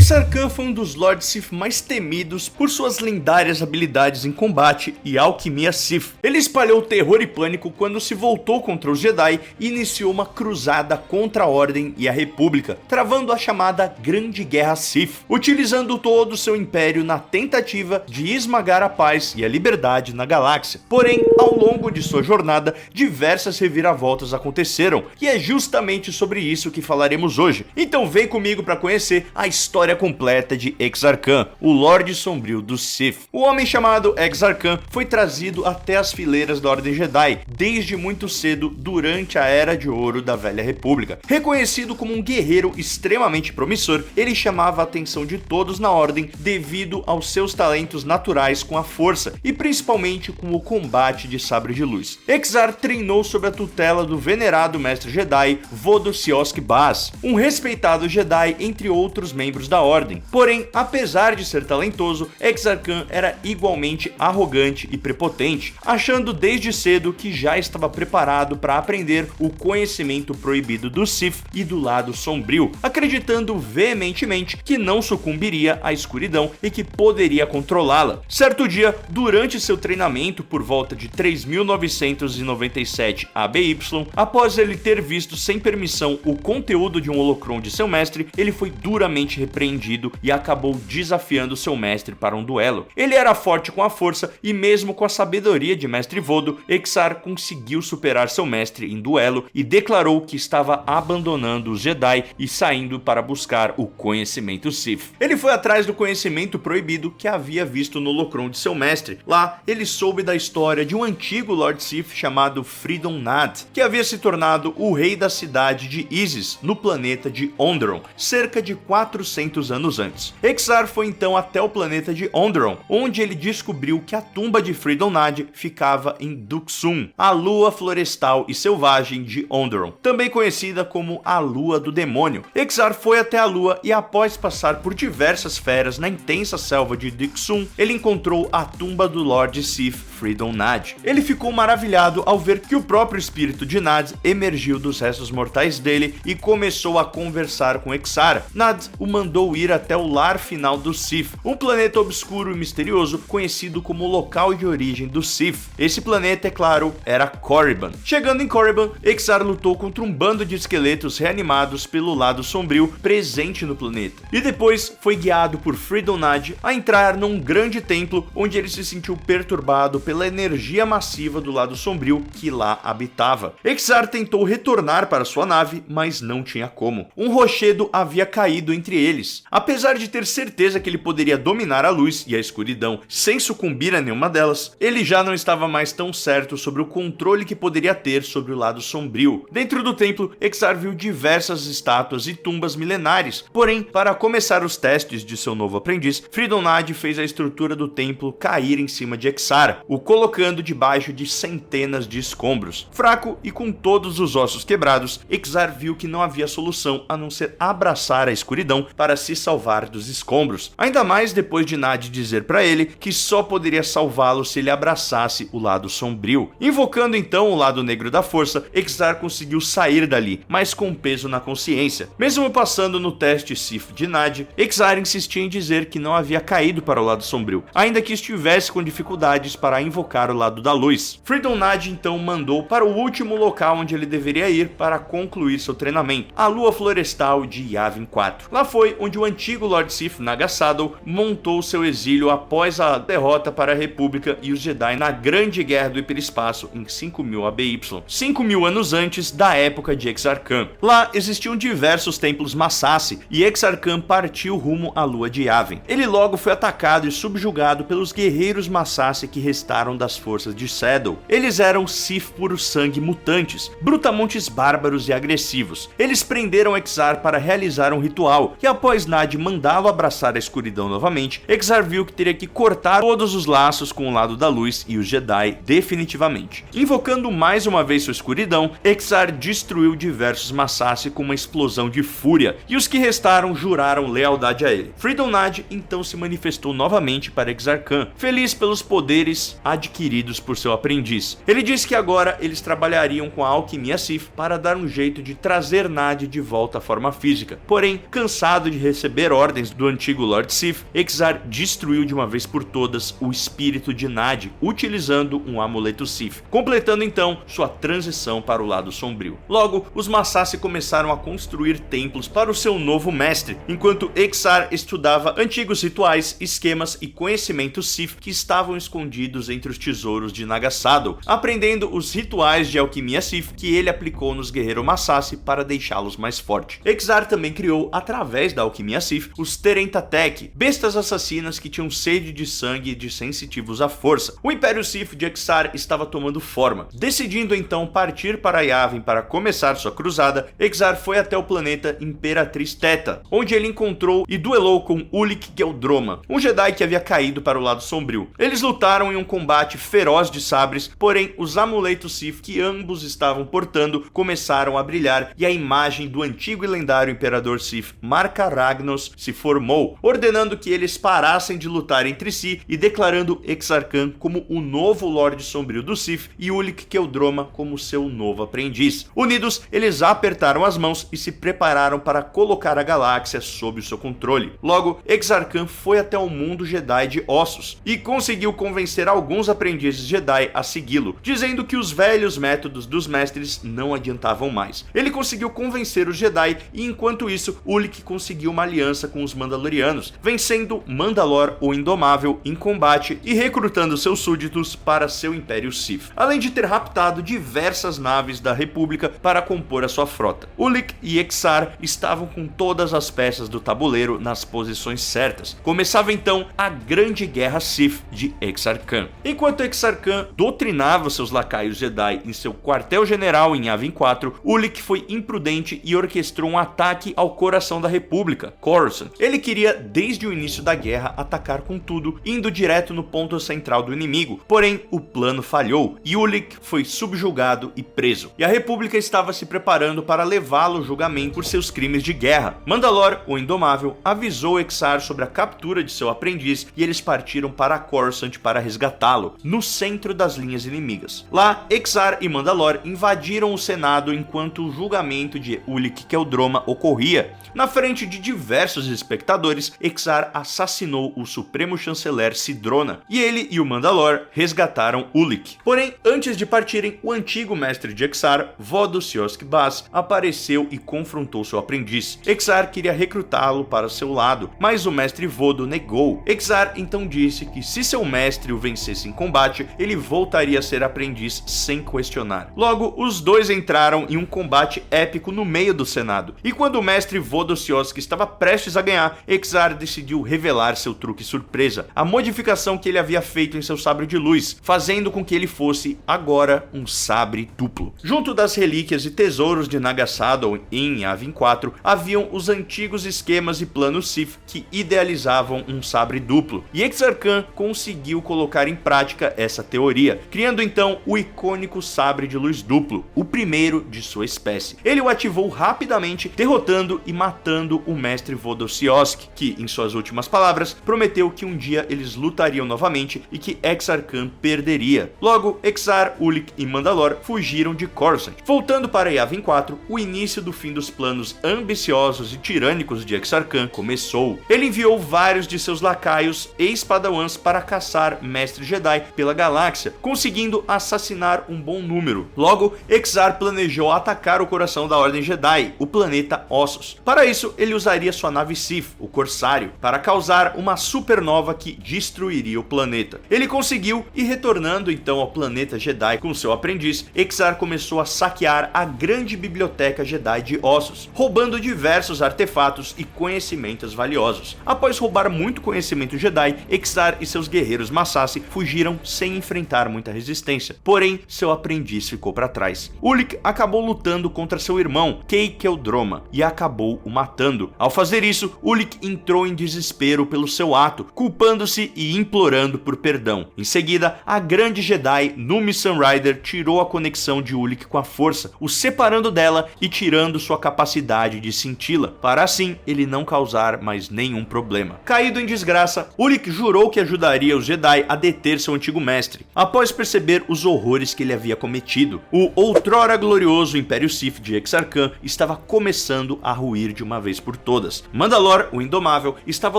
Exar Kun foi um dos Lord Sith mais temidos por suas lendárias habilidades em combate e alquimia Sith. Ele espalhou terror e pânico quando se voltou contra os Jedi e iniciou uma cruzada contra a Ordem e a República, travando a chamada Grande Guerra Sith, utilizando todo o seu império na tentativa de esmagar a paz e a liberdade na galáxia. Porém, ao longo de sua jornada, diversas reviravoltas aconteceram, e é justamente sobre isso que falaremos hoje. Então vem comigo para conhecer a história completa de Exar Kun, o Lorde Sombrio dos Sith. O homem chamado Exar Kun foi trazido até as fileiras da Ordem Jedi desde muito cedo durante a Era de Ouro da Velha República. Reconhecido como um guerreiro extremamente promissor, ele chamava a atenção de todos na Ordem devido aos seus talentos naturais com a força e principalmente com o combate de sabre de luz. Exar treinou sob a tutela do venerado mestre Jedi Vodo Siosk Baz, um respeitado Jedi entre outros membros da Ordem. Porém, apesar de ser talentoso, Exar Kun era igualmente arrogante e prepotente, achando desde cedo que já estava preparado para aprender o conhecimento proibido do Sith e do lado sombrio, acreditando veementemente que não sucumbiria à escuridão e que poderia controlá-la. Certo dia, durante seu treinamento por volta de 3997 ABY, após ele ter visto sem permissão o conteúdo de um holocron de seu mestre, ele foi duramente repreendido e acabou desafiando seu mestre para um duelo. Ele era forte com a força e mesmo com a sabedoria de mestre Vodo, Exar conseguiu superar seu mestre em duelo e declarou que estava abandonando os Jedi e saindo para buscar o conhecimento Sith. Ele foi atrás do conhecimento proibido que havia visto no holocron de seu mestre. Lá, ele soube da história de um antigo Lord Sith chamado Freedon Nad, que havia se tornado o rei da cidade de Isis, no planeta de Onderon, cerca de 400 anos antes. Exar foi então até o planeta de Onderon, onde ele descobriu que a tumba de Freedon Nad ficava em Duxum, a lua florestal e selvagem de Onderon, também conhecida como a Lua do Demônio. Exar foi até a lua e após passar por diversas feras na intensa selva de Duxum, ele encontrou a tumba do Lord Sith Freedon Nad. Ele ficou maravilhado ao ver que o próprio espírito de Nad emergiu dos restos mortais dele e começou a conversar com Exar. Nad o mandou ir até o lar final do Sith, um planeta obscuro e misterioso conhecido como o local de origem do Sith. Esse planeta, é claro, era Korriban. Chegando em Korriban, Exar lutou contra um bando de esqueletos reanimados pelo lado sombrio presente no planeta, e depois foi guiado por Freedon Nad a entrar num grande templo onde ele se sentiu perturbado pela energia massiva do lado sombrio que lá habitava. Exar tentou retornar para sua nave, mas não tinha como. Um rochedo havia caído entre eles. Apesar de ter certeza que ele poderia dominar a luz e a escuridão sem sucumbir a nenhuma delas, ele já não estava mais tão certo sobre o controle que poderia ter sobre o lado sombrio. Dentro do templo, Exar viu diversas estátuas e tumbas milenares. Porém, para começar os testes de seu novo aprendiz, Freedon Nad fez a estrutura do templo cair em cima de Exar, o colocando debaixo de centenas de escombros. Fraco e com todos os ossos quebrados, Exar viu que não havia solução a não ser abraçar a escuridão para se salvar dos escombros. Ainda mais depois de Nad dizer para ele que só poderia salvá-lo se ele abraçasse o lado sombrio. Invocando então o lado negro da força, Exar conseguiu sair dali, mas com peso na consciência. Mesmo passando no teste Sith de Nad, Exar insistia em dizer que não havia caído para o lado sombrio, ainda que estivesse com dificuldades para invocar o lado da luz. Freedon Nad então mandou para o último local onde ele deveria ir para concluir seu treinamento, a lua florestal de Yavin 4. Lá foi onde o antigo Lord Sith Naga Sadow montou seu exílio após a derrota para a República e os Jedi na Grande Guerra do Hiperespaço em 5000 ABY, 5000 anos antes da época de Exar Kun. Lá existiam diversos templos Massassi e Exar Kun partiu rumo à lua de Yavin. Ele logo foi atacado e subjugado pelos guerreiros Massassi que restaram das forças de Sadow. Eles eram Sith puro sangue mutantes, brutamontes bárbaros e agressivos. Eles prenderam Exar para realizar um ritual, e após Nad mandá-lo abraçar a escuridão novamente, Exar viu que teria que cortar todos os laços com o lado da luz e os Jedi definitivamente. Invocando mais uma vez sua escuridão, Exar destruiu diversos Massassi com uma explosão de fúria, e os que restaram juraram lealdade a ele. Freedon Nad então se manifestou novamente para Exar Kun, feliz pelos poderes adquiridos por seu aprendiz. Ele disse que agora eles trabalhariam com a alquimia Sith para dar um jeito de trazer Nadi de volta à forma física. Porém, cansado de receber ordens do antigo Lord Sith, Exar destruiu de uma vez por todas o espírito de Nadi, utilizando um amuleto Sith, completando então sua transição para o lado sombrio. Logo, os Massassi começaram a construir templos para o seu novo mestre, enquanto Exar estudava antigos rituais, esquemas e conhecimentos Sith que estavam escondidos entre os tesouros de Naga Saddle, aprendendo os rituais de alquimia Sith que ele aplicou nos guerreiros Massassi para deixá-los mais fortes. Exar também criou, através da alquimia Sith, os Terentatek, bestas assassinas que tinham sede de sangue e de sensitivos à força. O Império Sith de Exar estava tomando forma. Decidindo então partir para Yavin para começar sua cruzada, Exar foi até o planeta Imperatriz Theta, onde ele encontrou e duelou com Ulic Qel-Droma, um Jedi que havia caído para o lado sombrio. Eles lutaram em um combate feroz de sabres, porém os amuletos Sith que ambos estavam portando começaram a brilhar e a imagem do antigo e lendário Imperador Sith Marka Ragnos se formou, ordenando que eles parassem de lutar entre si e declarando Exar Kun como o novo Lorde Sombrio do Sith e Ulic Qel-Droma como seu novo aprendiz. Unidos, eles apertaram as mãos e se prepararam para colocar a galáxia sob o seu controle. Logo, Exar Kun foi até o mundo Jedi de Ossos e conseguiu convencer alguns aprendizes Jedi a segui-lo, dizendo que os velhos métodos dos mestres não adiantavam mais. Ele conseguiu convencer os Jedi e enquanto isso, Ulic conseguiu uma aliança com os Mandalorianos, vencendo Mandalor o Indomável em combate e recrutando seus súditos para seu Império Sith, além de ter raptado diversas naves da República para compor a sua frota. Ulic e Exar estavam com todas as peças do tabuleiro nas posições certas. Começava então a Grande Guerra Sith de Exar Kun. Enquanto Exar Kun doutrinava seus lacaios Jedi em seu quartel-general em Yavin 4, Ulic foi imprudente e orquestrou um ataque ao coração da República, Coruscant. Ele queria, desde o início da guerra, atacar com tudo, indo direto no ponto central do inimigo, porém o plano falhou e Ulic foi subjugado e preso, e a República estava se preparando para levá-lo ao julgamento por seus crimes de guerra. Mandalor, o Indomável, avisou Exar sobre a captura de seu aprendiz e eles partiram para Coruscant para resgatá-lo, no centro das linhas inimigas. Lá, Exar e Mandalor invadiram o Senado enquanto o julgamento de Ulic Qel-Droma ocorria. Na frente de diversos espectadores, Exar assassinou o Supremo Chanceler Sidrona, e ele e o Mandalor resgataram Ulic. Porém, antes de partirem, o antigo mestre de Exar, Vodo Siosk Bas, apareceu e confrontou seu aprendiz. Exar queria recrutá-lo para seu lado, mas o mestre Vodo negou. Exar então disse que se seu mestre o vencesse em combate, ele voltaria a ser aprendiz sem questionar. Logo, os dois entraram em um combate épico no meio do Senado, e quando o mestre Vodo Siosk estava prestes a ganhar, Exar decidiu revelar seu truque surpresa, a modificação que ele havia feito em seu sabre de luz, fazendo com que ele fosse agora um sabre duplo. Junto das relíquias e tesouros de Naga Saddle em Yavin 4, haviam os antigos esquemas e planos Sith que idealizavam um sabre duplo, e Exar Kun conseguiu colocar em prática essa teoria, criando então o icônico sabre de luz duplo, o primeiro de sua espécie. Ele o ativou rapidamente, derrotando e matando o mestre Vodo Siosk, que, em suas últimas palavras, prometeu que um dia eles lutariam novamente e que Exar Kun perderia. Logo, Exar, Ulic e Mandalor fugiram de Coruscant. Voltando para Yavin 4, o início do fim dos planos ambiciosos e tirânicos de Exar Kun começou. Ele enviou vários de seus lacaios e espadawans para caçar mestres Jedi pela galáxia, conseguindo assassinar um bom número. Logo, Exar planejou atacar o coração da Ordem Jedi, o planeta Ossos. Para isso, ele usaria sua nave Sith, o Corsário, para causar uma supernova que destruiria o planeta. Ele conseguiu e, retornando então ao planeta Jedi com seu aprendiz, Exar começou a saquear a grande biblioteca Jedi de Ossos, roubando diversos artefatos e conhecimentos valiosos. Após roubar muito conhecimento Jedi, Exar e seus guerreiros Massassi fugiram sem enfrentar muita resistência, porém seu aprendiz ficou para trás. Ulic acabou lutando contra seu irmão, Kei Qel-Droma, e acabou o matando. Ao fazer isso, Ulic entrou em desespero pelo seu ato, culpando-se e implorando por perdão. Em seguida, a grande Jedi Numi Sunrider tirou a conexão de Ulic com a força, o separando dela e tirando sua capacidade de senti-la, para assim ele não causar mais nenhum problema. Caído em desgraça, Ulic jurou que ajudaria os Jedi a deter combater seu antigo mestre, após perceber os horrores que ele havia cometido. O outrora glorioso Império Sith de Exar Kun estava começando a ruir de uma vez por todas. Mandalore, o Indomável, estava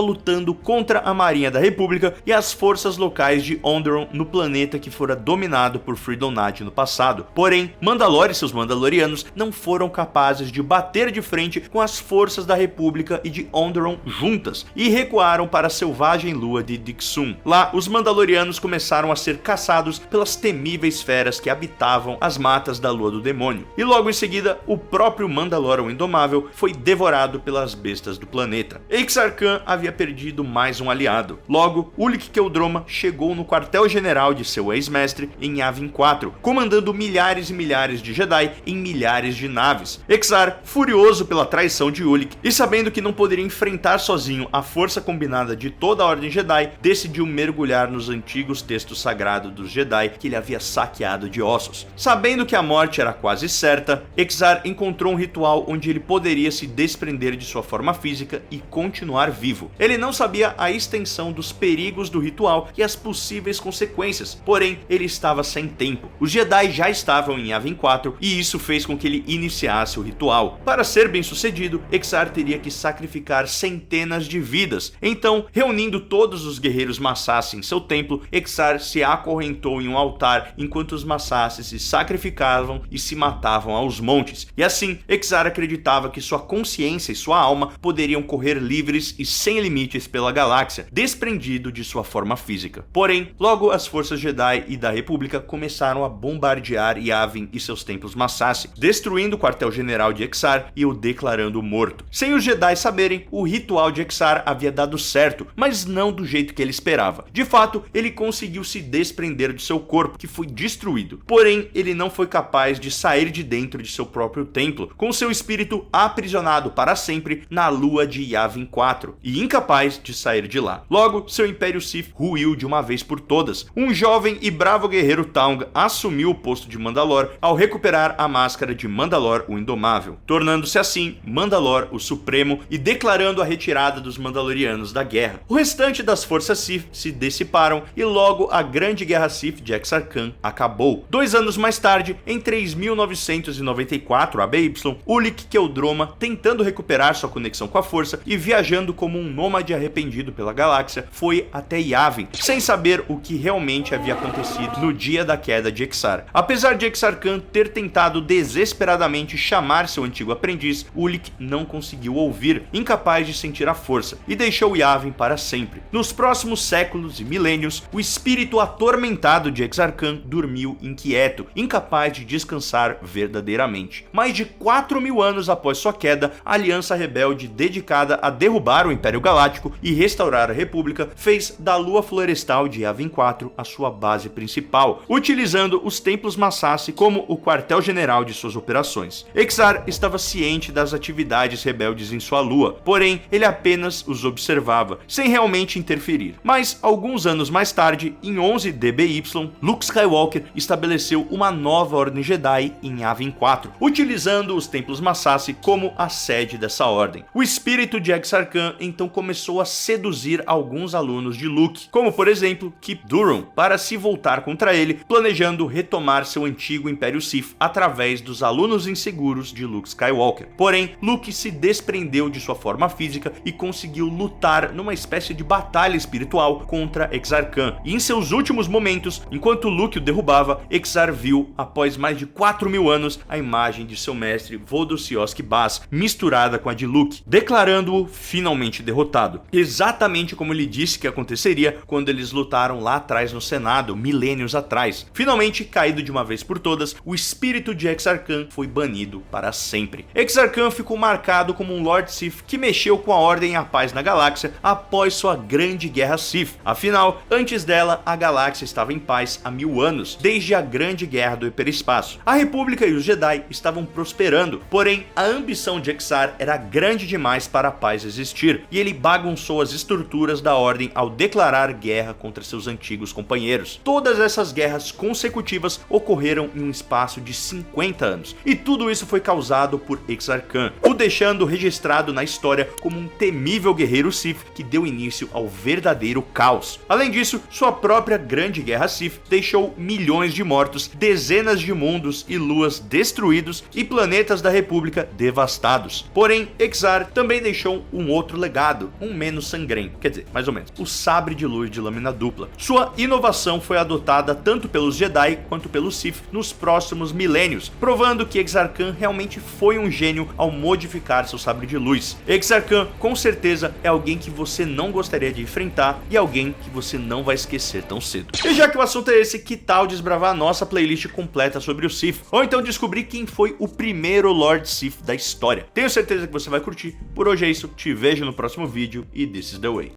lutando contra a Marinha da República e as forças locais de Onderon no planeta que fora dominado por Freedom Knight no passado. Porém, Mandalore e seus Mandalorianos não foram capazes de bater de frente com as forças da República e de Onderon juntas, e recuaram para a selvagem lua de Dixun. Lá, os Mandalorianos começaram a ser caçados pelas temíveis feras que habitavam as matas da Lua do Demônio, e logo em seguida, o próprio Mandalore o Indomável foi devorado pelas bestas do planeta. Exar Kun havia perdido mais um aliado. Logo, Ulic Qel-Droma chegou no quartel-general de seu ex-mestre em Yavin 4, comandando milhares e milhares de Jedi em milhares de naves. Exar, furioso pela traição de Ulic e sabendo que não poderia enfrentar sozinho a força combinada de toda a Ordem Jedi, decidiu mergulhar nos antigos textos sagrados dos Jedi que ele havia saqueado de ossos. Sabendo que a morte era quase certa, Exar encontrou um ritual onde ele poderia se desprender de sua forma física e continuar vivo. Ele não sabia a extensão dos perigos do ritual e as possíveis consequências, porém ele estava sem tempo. Os Jedi já estavam em Yavin 4 e isso fez com que ele iniciasse o ritual. Para ser bem sucedido, Exar teria que sacrificar centenas de vidas. Então, reunindo todos os guerreiros Massassi em seu templo, Exar se acorrentou em um altar enquanto os Massassi se sacrificavam e se matavam aos montes. E assim, Exar acreditava que sua consciência e sua alma poderiam correr livres e sem limites pela galáxia, desprendido de sua forma física. Porém, logo as forças Jedi e da República começaram a bombardear Yavin e seus templos Massassi, destruindo o quartel-general de Exar e o declarando morto. Sem os Jedi saberem, o ritual de Exar havia dado certo, mas não do jeito que ele esperava. De fato, ele conseguiu se desprender de seu corpo, que foi destruído. Porém, ele não foi capaz de sair de dentro de seu próprio templo, com seu espírito aprisionado para sempre na lua de Yavin 4, e incapaz de sair de lá. Logo, seu Império Sith ruiu de uma vez por todas. Um jovem e bravo guerreiro Taung assumiu o posto de Mandalore ao recuperar a máscara de Mandalore o Indomável, tornando-se assim Mandalore o Supremo e declarando a retirada dos Mandalorianos da guerra. O restante das forças Sith se dissiparam e logo a Grande Guerra Sith de Exar Kun acabou. 2 anos mais tarde, em 3994 ABY, Ulic Qel-Droma, tentando recuperar sua conexão com a força e viajando como um nômade arrependido pela galáxia, foi até Yavin, sem saber o que realmente havia acontecido no dia da queda de Exar. Apesar de Exar Kun ter tentado desesperadamente chamar seu antigo aprendiz, Ulic não conseguiu ouvir, incapaz de sentir a força, e deixou Yavin para sempre. Nos próximos séculos e milênios, o espírito atormentado de Exar Kun dormiu inquieto, incapaz de descansar verdadeiramente. Mais de 4.000 anos após sua queda, a Aliança Rebelde, dedicada a derrubar o Império Galáctico e restaurar a República, fez da Lua Florestal de Yavin 4 a sua base principal, utilizando os templos Massassi como o quartel-general de suas operações. Exar estava ciente das atividades rebeldes em sua lua, porém ele apenas os observava, sem realmente interferir. Mas alguns anos mais tarde, em 11 DBY, Luke Skywalker estabeleceu uma nova ordem Jedi em Yavin 4, utilizando os templos Massassi como a sede dessa ordem. O espírito de Exar Kun então começou a seduzir alguns alunos de Luke, como por exemplo Kyp Durron, para se voltar contra ele, planejando retomar seu antigo Império Sith através dos alunos inseguros de Luke Skywalker. Porém, Luke se desprendeu de sua forma física e conseguiu lutar numa espécie de batalha espiritual contra Exar Kun. E em seus últimos momentos, enquanto Luke o derrubava, Exar viu, após mais de 4.000 anos, a imagem de seu mestre Vodossioski Baz misturada com a de Luke, declarando-o finalmente derrotado. Exatamente como ele disse que aconteceria quando eles lutaram lá atrás no Senado, milênios atrás. Finalmente, caído de uma vez por todas, o espírito de Exar Kun foi banido para sempre. Exar Kun ficou marcado como um Lord Sith que mexeu com a ordem e a paz na galáxia após sua grande guerra Sith. Afinal, antes dela, a galáxia estava em paz há 1000 anos, desde a grande guerra do hiperespaço. A República e os Jedi estavam prosperando, porém a ambição de Exar era grande demais para a paz existir, e ele bagunçou as estruturas da ordem ao declarar guerra contra seus antigos companheiros. Todas essas guerras consecutivas ocorreram em um espaço de 50 anos, e tudo isso foi causado por Exar Kun, o deixando registrado na história como um temível guerreiro Sith que deu início ao verdadeiro caos. Além disso, sua Sua própria Grande Guerra Sith deixou milhões de mortos, dezenas de mundos e luas destruídos e planetas da República devastados. Porém, Exar também deixou um outro legado, um menos sangrento, quer dizer, mais ou menos, o sabre de luz de lâmina dupla. Sua inovação foi adotada tanto pelos Jedi quanto pelos Sith nos próximos milênios, provando que Exar Kun realmente foi um gênio ao modificar seu sabre de luz. Exar Kun, com certeza, é alguém que você não gostaria de enfrentar e alguém que você não vai esquecer tão cedo. E já que o assunto é esse, que tal desbravar a nossa playlist completa sobre o Sith? Ou então descobrir quem foi o primeiro Lord Sith da história. Tenho certeza que você vai curtir. Por hoje é isso, te vejo no próximo vídeo e this is the way.